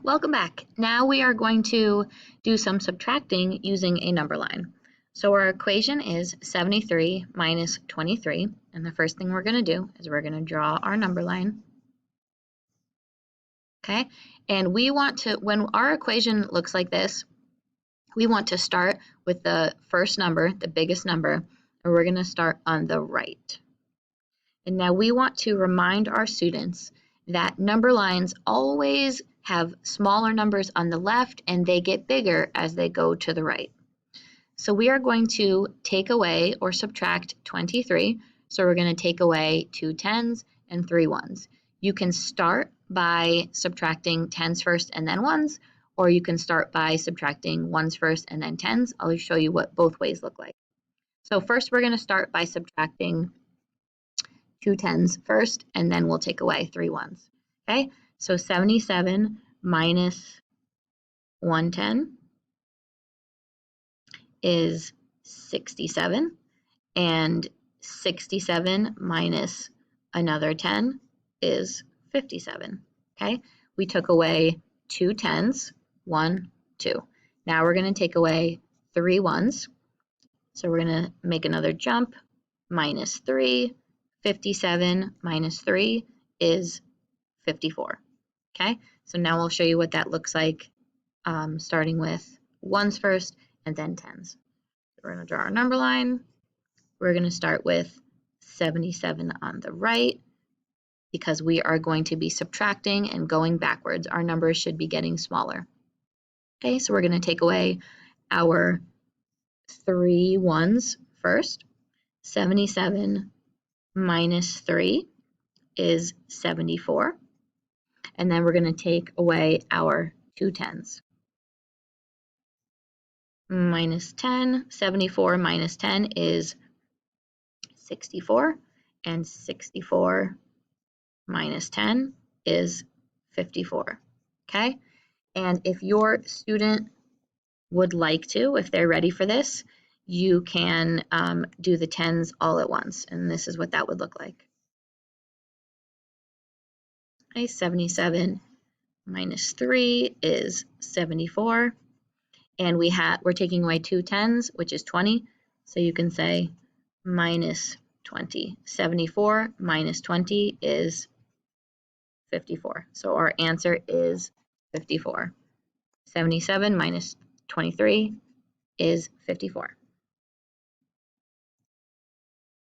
Welcome back. Now we are going to do some subtracting using a number line. So our equation is 73 minus 23, and the first thing we're going to do is we're going to draw our number line. Okay, and we want to, when our equation looks like this, we want to start with the first number, the biggest number, and we're going to start on the right. And now we want to remind our students that number lines always have smaller numbers on the left and they get bigger as they go to the right. So we are going to take away or subtract 23. So we're going to take away 2 10s and 3 1s. You can start by subtracting 10s first and then 1s, or you can start by subtracting 1s first and then 10s. I'll show you what both ways look like. So first we're going to start by subtracting 2 10s first, and then we'll take away 3 1s. Okay, so 77 minus 110 is 67, and 67 minus another 10 is 57. Okay, we took away 2 10s, 1, 2. Now we're going to take away 3 1s. So we're going to make another jump, minus 3. 57 minus 3 is 54. Okay, so now we'll show you what that looks like, starting with 1s first and then 10s. We're going to draw our number line. We're going to start with 77 on the right because we are going to be subtracting and going backwards. Our numbers should be getting smaller. Okay, so we're going to take away our 3 1s first. 77 minus 3 is 74. And then we're going to take away our 2 10s. Minus 10, 74 minus 10 is 64. And 64 minus 10 is 54. Okay? And if your student would like to, if they're ready for this, you can do the 10s all at once. And this is what that would look like. Okay, 77 minus 3 is 74. And we're taking away 2 10s, which is 20. So you can say minus 20. 74 minus 20 is 54. So our answer is 54. 77 minus 23 is 54.